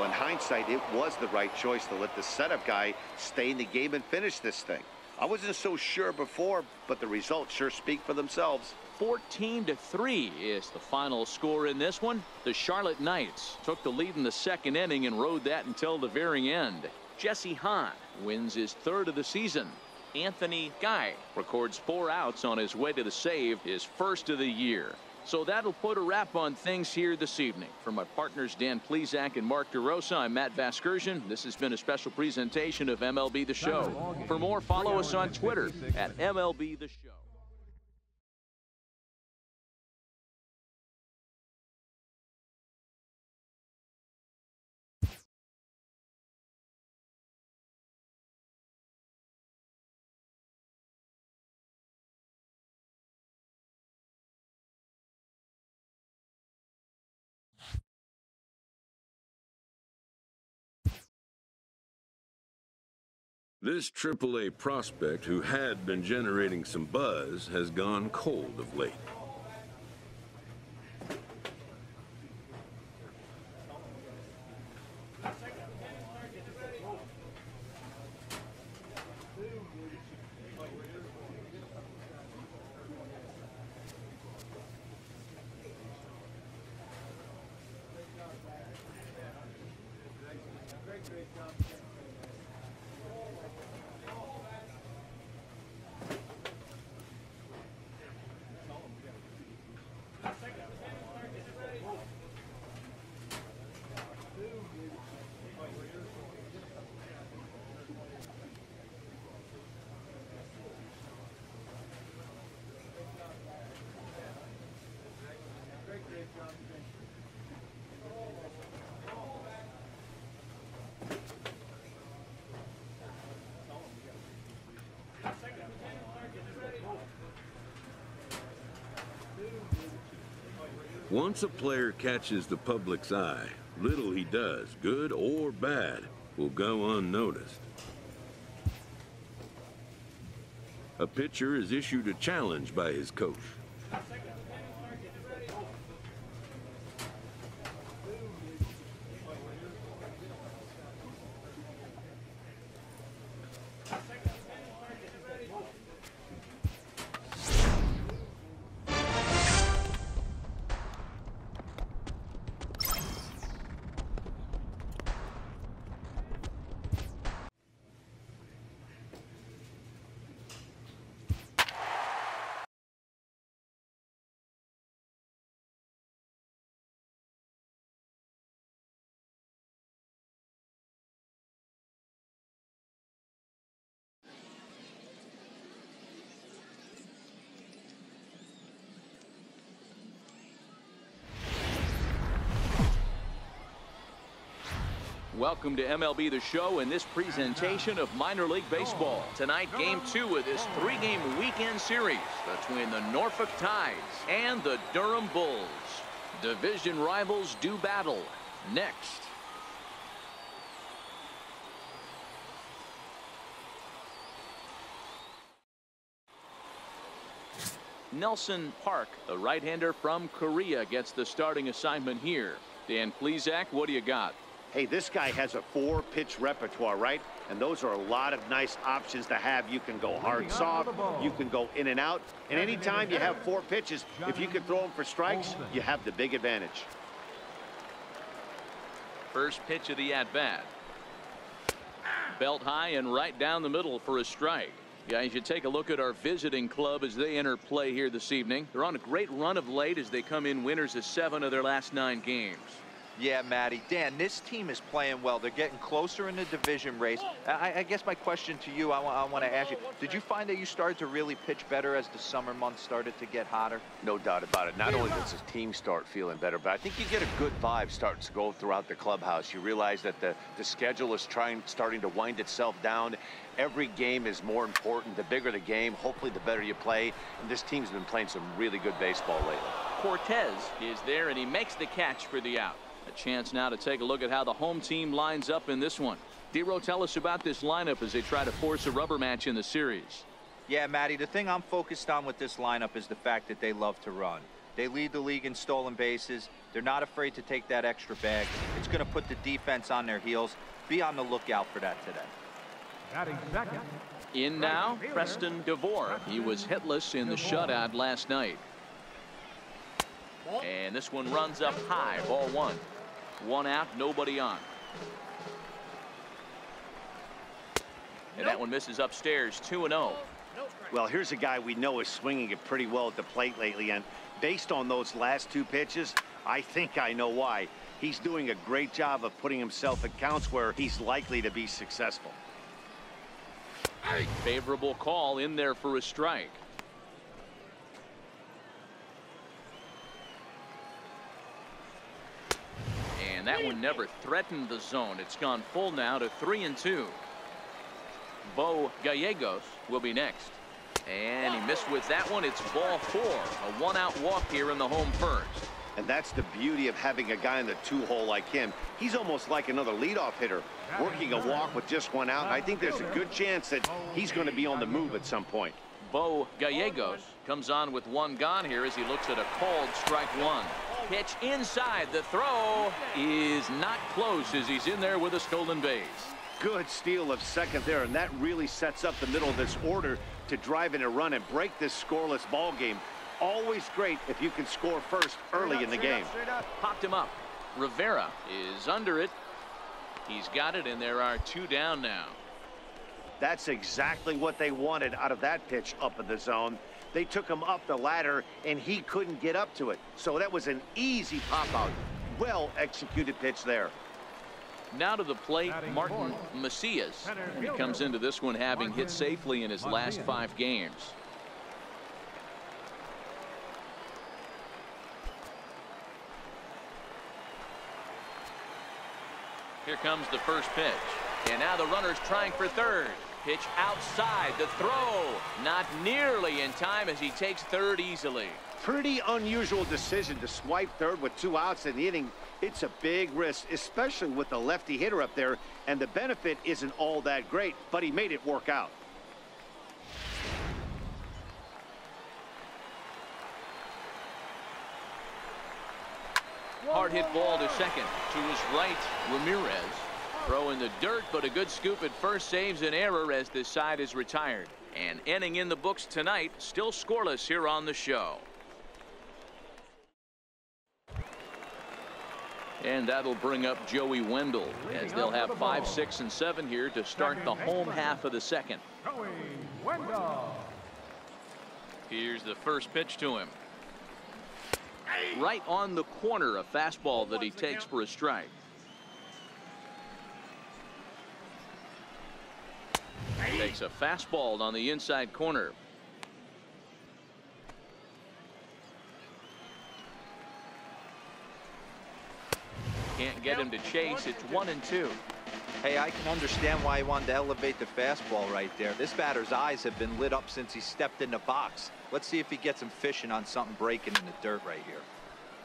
Well, in hindsight, it was the right choice to let the setup guy stay in the game and finish this thing. I wasn't so sure before, but the results sure speak for themselves. 14-3 is the final score in this one. The Charlotte Knights took the lead in the second inning and rode that until the very end. Jesse Hahn wins his third of the season. Anthony Guy records 4 outs on his way to the save, his first of the year. So that'll put a wrap on things here this evening. For my partners Dan Plesac and Mark DeRosa, I'm Matt Vasgersian. This has been a special presentation of MLB The Show. For more, follow us on Twitter at MLB The Show. This AAA prospect, who had been generating some buzz, has gone cold of late. Once a player catches the public's eye, little he does, good or bad, will go unnoticed. A pitcher is issued a challenge by his coach. Welcome to MLB The Show and this presentation of minor league baseball. Tonight, game 2 of this 3-game weekend series between the Norfolk Tides and the Durham Bulls. Division rivals do battle next. Nelson Park, the right-hander from Korea, gets the starting assignment here. Dan Plesac, what do you got? Hey, this guy has a 4-pitch repertoire, right? And those are a lot of nice options to have. You can go hard, soft, you can go in and out. And anytime you have 4 pitches, if you can throw them for strikes, you have the big advantage. First pitch of the at-bat. Belt high and right down the middle for a strike. Guys, you take a look at our visiting club as they enter play here this evening. They're on a great run of late as they come in winners of 7 of their last 9 games. Yeah, Matty. Dan, this team is playing well. They're getting closer in the division race. I guess my question to you, I want to ask you, did you find that you started to really pitch better as the summer months started to get hotter? No doubt about it. Not only does the team start feeling better, but I think you get a good vibe starting to go throughout the clubhouse. You realize that the schedule is starting to wind itself down. Every game is more important. The bigger the game, hopefully the better you play. And this team's been playing some really good baseball lately. Cortez is there, and he makes the catch for the out. A chance now to take a look at how the home team lines up in this one. Dero, tell us about this lineup as they try to force a rubber match in the series. Yeah, Matty, the thing I'm focused on with this lineup is the fact that they love to run. They lead the league in stolen bases. They're not afraid to take that extra bag. It's going to put the defense on their heels. Be on the lookout for that today. Batting second. In now, Preston DeVore. He was hitless in the shutout last night. And this one runs up high, ball one. One out, nobody on. And that one misses upstairs, 2-0. Well, here's a guy we know is swinging it pretty well at the plate lately, and based on those last two pitches, I think I know why. He's doing a great job of putting himself at counts where he's likely to be successful. Favorable call in there for a strike. And that one never threatened the zone. It's gone full now to 3-2. Bo Gallegos will be next. And he missed with that one. It's ball four. A one-out walk here in the home first. And that's the beauty of having a guy in the two-hole like him. He's almost like another leadoff hitter, working a walk with just one out. And I think there's a good chance that he's going to be on the move at some point. Bo Gallegos comes on with one gone here as he looks at a called strike one. Pitch inside. The throw is not close as he's in there with a stolen base. Good steal of second there, and that really sets up the middle of this order to drive in a run and break this scoreless ball game. Always great if you can score first early in the game. Popped him up. Rivera is under it. He's got it, and there are two down now. That's exactly what they wanted out of that pitch up in the zone. They took him up the ladder, and he couldn't get up to it. So that was an easy pop-out. Well executed pitch there. Now to the plate, Martin Macias. And he comes into this one having hit safely in his last 5 games. Here comes the first pitch. And now the runner's trying for third. Pitch outside. The throw not nearly in time as he takes third easily. Pretty unusual decision to swipe third with 2 outs in the inning. It's a big risk, especially with the lefty hitter up there, and the benefit isn't all that great, but he made it work out. Hard hit ball to second. To his right, Ramirez. Throw in the dirt, but a good scoop at first saves an error as this side is retired. And inning in the books tonight, still scoreless here on the show. And that'll bring up Joey Wendell as they'll have 5, 6, and 7 here to start the home half of the second. Joey Wendell. Here's the first pitch to him. Right on the corner, a fastball that he takes for a strike. Takes a fastball on the inside corner. Can't get him to chase. It's 1-2. Hey, I can understand why he wanted to elevate the fastball right there. This batter's eyes have been lit up since he stepped in the box. Let's see if he gets him fishing on something breaking in the dirt right here.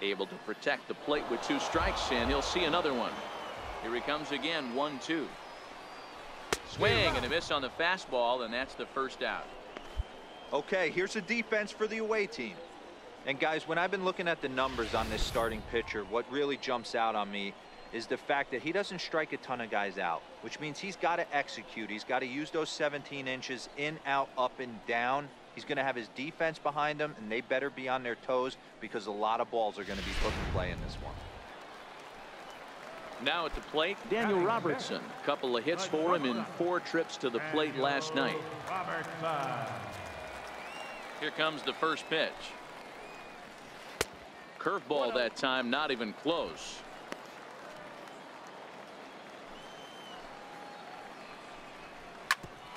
Able to protect the plate with 2 strikes, and he'll see another one. Here he comes again, 1-2. Swing and a miss on the fastball, and that's the first out. Okay, here's the defense for the away team. And guys, when I've been looking at the numbers on this starting pitcher, what really jumps out on me is the fact that he doesn't strike a ton of guys out, which means he's got to execute. He's got to use those 17 inches in, out, up, and down. He's going to have his defense behind him, and they better be on their toes because a lot of balls are going to be put in play in this one. Now at the plate, Daniel Robertson. A couple of hits for him in 4 trips to the plate last night. Here comes the first pitch. Curveball that time, not even close.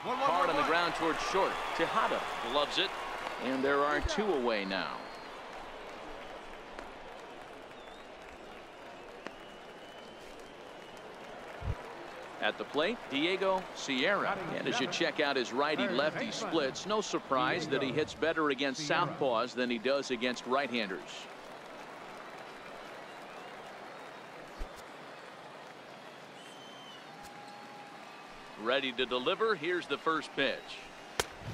Hard on the ground towards short. Tejada loves it, and there are 2 away now. At the plate, Diego Sierra. And as you check out his righty-lefty splits, no surprise that he hits better against southpaws than he does against right-handers. Ready to deliver. Here's the first pitch.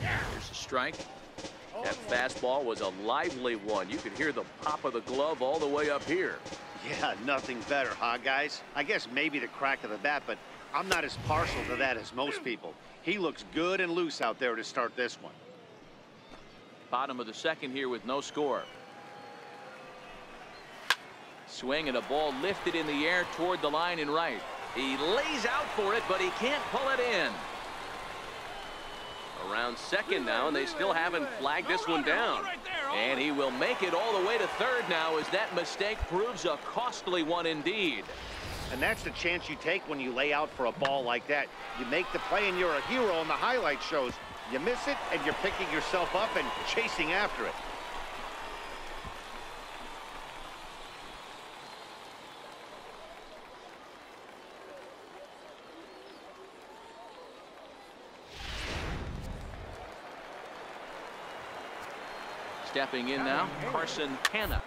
Here's a strike. That fastball was a lively one. You could hear the pop of the glove all the way up here. Yeah, nothing better, huh, guys? I guess maybe the crack of the bat, but I'm not as partial to that as most people. He looks good and loose out there to start this one. Bottom of the second here with no score. Swing and a ball lifted in the air toward the line and right. He lays out for it, but he can't pull it in. Around second now, and they still haven't flagged this one down. And he will make it all the way to third now as that mistake proves a costly one indeed. And that's the chance you take when you lay out for a ball like that. You make the play and you're a hero in the highlight shows. You miss it and you're picking yourself up and chasing after it. Stepping in now, Carson Hanna.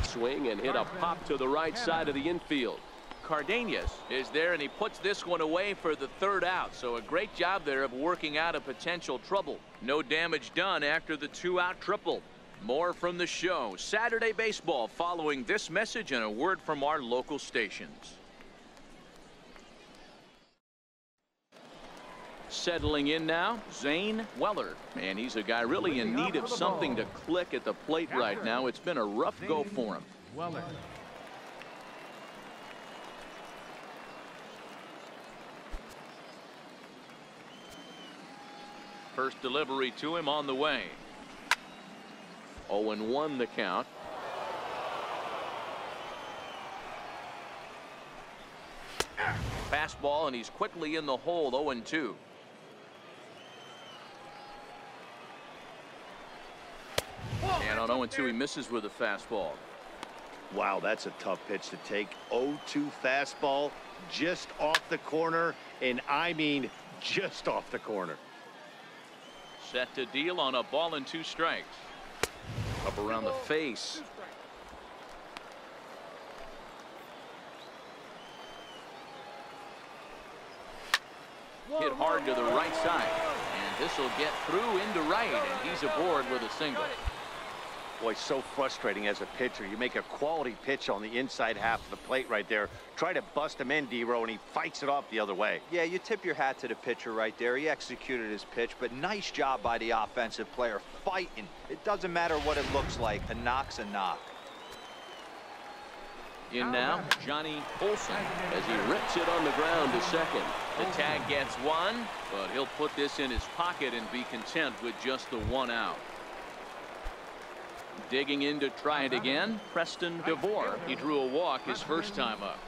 Swing and hit a pop to the right side of the infield. Cardenas is there, and he puts this one away for the third out. So a great job there of working out a potential trouble. No damage done after the 2-out triple. More from the show. Saturday baseball following this message and a word from our local stations. Settling in now, Zane Weller. Man, he's a guy really in need of something to click at the plate right now. It's been a rough go for him. Weller. First delivery to him on the way. 0-1 the count. Fastball, and he's quickly in the hole. 0-2. And on 0-2, he misses with a fastball. Wow, that's a tough pitch to take. 0-2 fastball just off the corner, and I mean just off the corner. Set to deal on a ball and 2 strikes. Up around the face. Hit hard to the right side, and this will get through into right, and he's aboard with a single. Boy, so frustrating as a pitcher. You make a quality pitch on the inside half of the plate right there. Try to bust him in, D-Row, and he fights it off the other way. Yeah, you tip your hat to the pitcher right there. He executed his pitch, but nice job by the offensive player fighting. It doesn't matter what it looks like. A knock's a knock. In now, Johnny Olson as he rips it on the ground to second. The tag gets 1, but he'll put this in his pocket and be content with just the 1 out. Digging in to try it again, Preston DeVore. He drew a walk his first time up.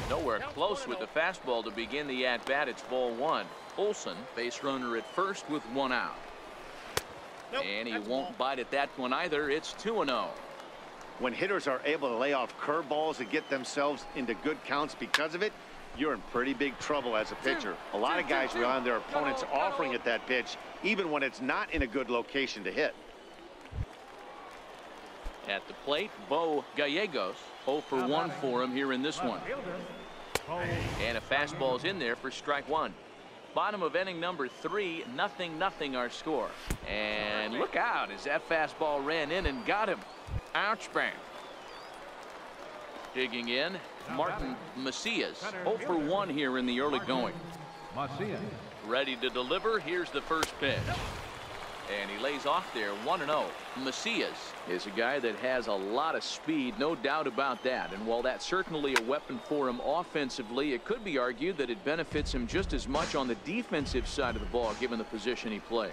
Nowhere close with the fastball to begin the at-bat. It's ball 1. Olson, base runner at first with 1 out. And he won't bite at that one either. It's 2-0. When hitters are able to lay off curveballs and get themselves into good counts because of it, you're in pretty big trouble as a pitcher. A lot of guys rely on their opponents offering at that pitch, even when it's not in a good location to hit. At the plate, Bo Gallegos. 0 for 1 for him here in this one. And a fastball's in there for strike 1. Bottom of inning number 3, 0-0 our score. And look out as that fastball ran in and got him. Ouch bang. Digging in, Martin Macias. 0 for 1 here in the early going. Ready to deliver. Here's the first pitch. And he lays off there. 1-0. Macias is a guy that has a lot of speed, no doubt about that. And while that's certainly a weapon for him offensively, it could be argued that it benefits him just as much on the defensive side of the ball given the position he plays.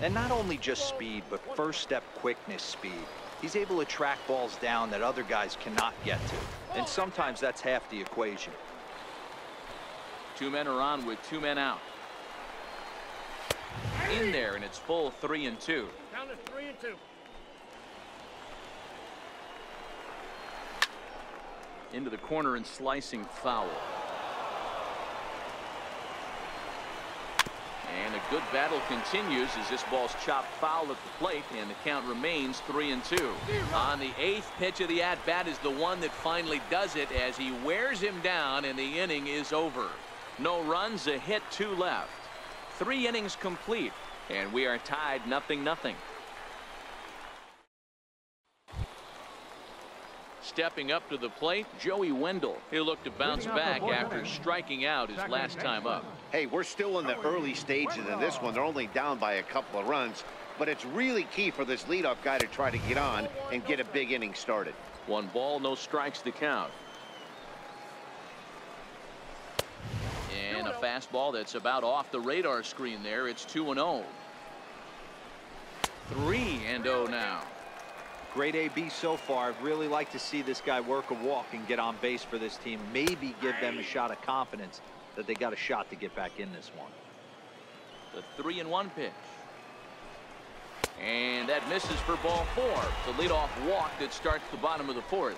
And not only just speed, but first step quickness speed. He's able to track balls down that other guys cannot get to. And sometimes that's half the equation. 2 men are on with 2 men out. In there, and it's full 3-2. Down to 3-2. Into the corner and slicing foul. And a good battle continues as this ball's chopped foul at the plate, and the count remains 3-2. On the 8th pitch of the at-bat is the one that finally does it as he wears him down, and the inning is over. No runs, a hit, 2 left. 3 innings complete, and we are tied 0-0. Stepping up to the plate, Joey Wendell. He'll look to bounce back after striking out his last time up. Hey, we're still in the early stages of this one. They're only down by a couple of runs, but it's really key for this leadoff guy to try to get on and get a big inning started. 1 ball, no strikes to count. And a fastball that's about off the radar screen there. It's 2-0. 3-0 now. Great AB so far. I'd really like to see this guy work a walk and get on base for this team. Maybe give them a shot of confidence that they got a shot to get back in this one. The 3-1 pitch. And that misses for ball 4. The leadoff walk that starts the bottom of the 4th.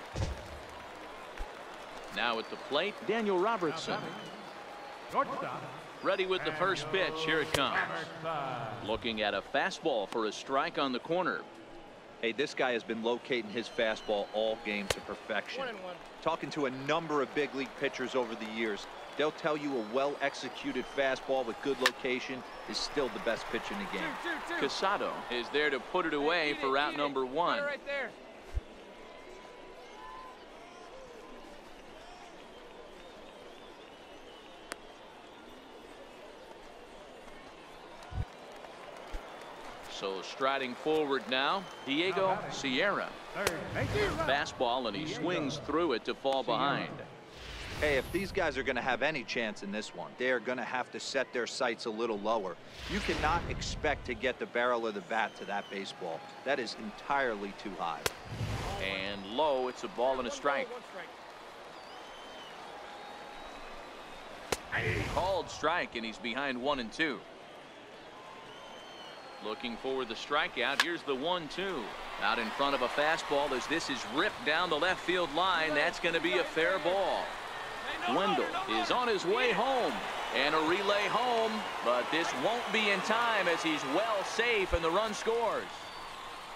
Now at the plate, Daniel Robertson. Ready with the first pitch. Here it comes. Looking at a fastball for a strike on the corner. Hey, this guy has been locating his fastball all game to perfection. Talking to a number of big league pitchers over the years, they'll tell you a well-executed fastball with good location is still the best pitch in the game. Casado is there to put it away for route number 1. Right there. So striding forward now, Diego Sierra. Fastball, and he swings through it to fall behind. Hey, if these guys are going to have any chance in this one, they are going to have to set their sights a little lower. You cannot expect to get the barrel of the bat to that baseball. That is entirely too high. And low, it's a ball and a strike. Called strike, and he's behind 1-2. Looking for the strikeout. Here's the 1-2. Out in front of a fastball as this is ripped down the left field line. That's going to be a fair ball. Wendell is on his way home, and a relay home, but this won't be in time as he's well safe and the run scores.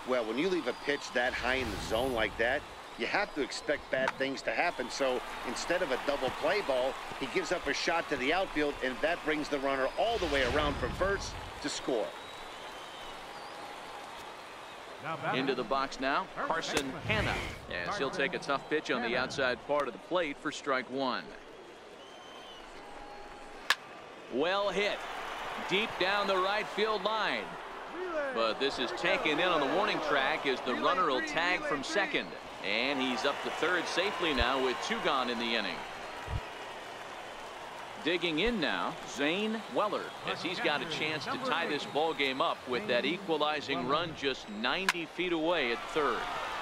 Well, when you leave a pitch that high in the zone like that, you have to expect bad things to happen. So instead of a double play ball, he gives up a shot to the outfield, and that brings the runner all the way around from first to score. Into the box now, Carson Hanna, as he'll take a tough pitch on the outside part of the plate for strike 1. Well hit, deep down the right field line. But this is taken in on the warning track as the runner will tag from second. And he's up to third safely now with 2 gone in the inning. Digging in now, Zane Weller, as he's got a chance to tie this ball game up with that equalizing run just 90 feet away at third.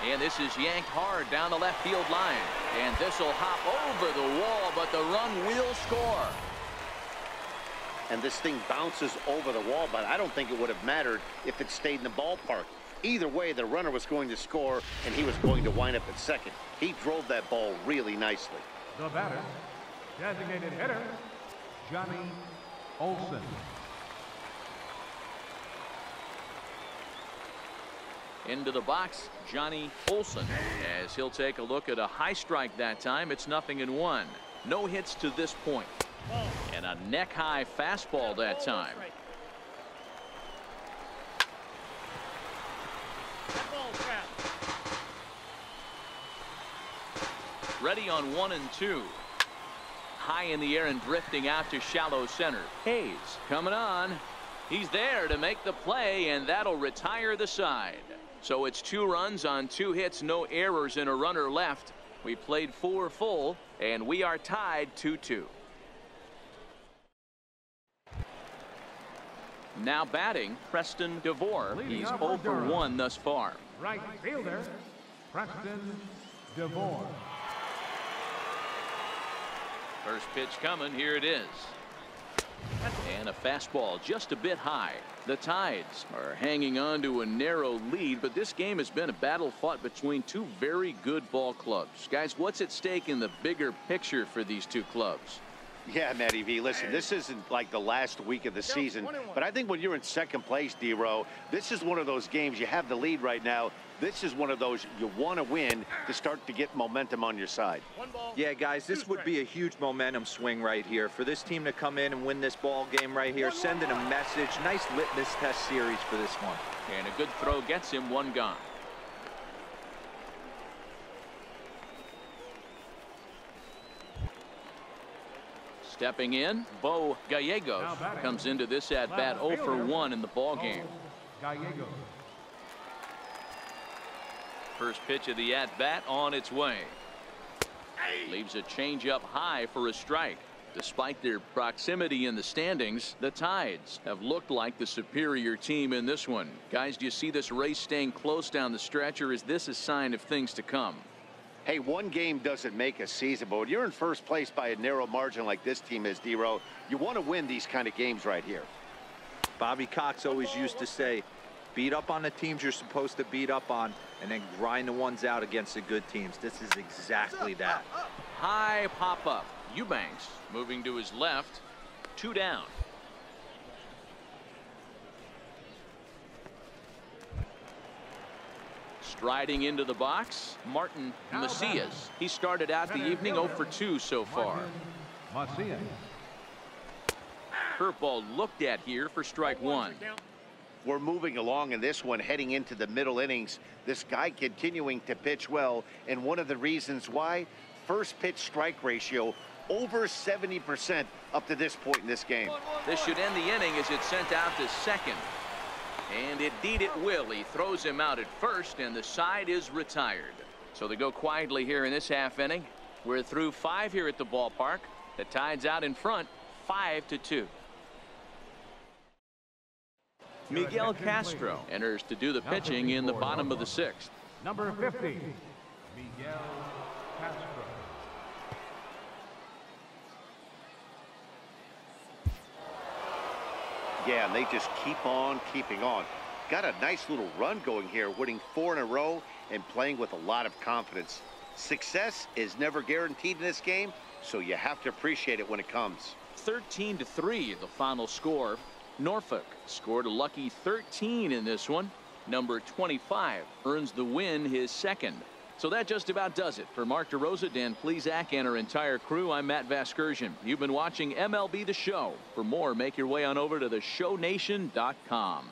And this is yanked hard down the left field line. And this will hop over the wall, but the run will score. And this thing bounces over the wall, but I don't think it would have mattered if it stayed in the ballpark. Either way, the runner was going to score, and he was going to wind up at second. He drove that ball really nicely. The batter, designated hitter, Johnny Olson. Into the box, Johnny Olson, as he'll take a look at a high strike that time. It's 0-1. No hits to this point. And a neck-high fastball that time. Ready on 1-2. High in the air and drifting out to shallow center. Hayes coming on. He's there to make the play, and that'll retire the side. So it's 2 runs on 2 hits, no errors, and a runner left. We played 4 full, and we are tied 2-2. Now batting, Preston DeVore. He's 0 for 1 thus far. Right fielder, Preston DeVore. First pitch coming. Here it is. And a fastball just a bit high. The Tides are hanging on to a narrow lead, but this game has been a battle fought between 2 very good ball clubs. Guys, what's at stake in the bigger picture for these 2 clubs? Yeah, Matty V, listen, this isn't like the last week of the season, but I think when you're in second place, D-Row, this is one of those games. You have the lead right now. This is one of those you want to win to start to get momentum on your side. Yeah, guys, this would be a huge momentum swing right here. For this team to come in and win this ball game right here, sending a message. Nice litmus test series for this one. And a good throw gets him 1 gone. Stepping in, Bo Gallegos comes into this at bat 0 for 1 in the ball game. Gallegos. First pitch of the at bat on its way. Leaves a changeup high for a strike. Despite their proximity in the standings, the Tides have looked like the superior team in this one. Guys, do you see this race staying close down the stretch, or is this a sign of things to come? Hey, one game doesn't make a season, but when you're in first place by a narrow margin like this team is, D-Row, you want to win these kind of games right here. Bobby Cox always used to say, beat up on the teams you're supposed to beat up on, and then grind the ones out against the good teams. This is exactly that. High pop-up. Eubanks moving to his left. 2 down. Striding into the box, Martin Macias. He started out the evening 0 for 2 so far. Macias. Curveball looked at here for strike 1. We're moving along in this one, heading into the middle innings. This guy continuing to pitch well, and one of the reasons why, first pitch strike ratio over 70% up to this point in this game. This should end the inning as it's sent out to second. And indeed it will. He throws him out at first, and the side is retired. So they go quietly here in this half inning. We're through 5 here at the ballpark. The Tide's out in front, 5-2. Miguel Castro enters to do the pitching in the bottom of the 6th. Number 50, Miguel Castro. Yeah, and they just keep on keeping on. Got a nice little run going here, winning 4 in a row and playing with a lot of confidence. Success is never guaranteed in this game, so you have to appreciate it when it comes. 13-3 the final score. Norfolk scored a lucky 13 in this one. Number 25 earns the win, his second. So that just about does it. For Mark DeRosa, Dan Plesac, and our entire crew, I'm Matt Vasgersian. You've been watching MLB The Show. For more, make your way on over to theshownation.com.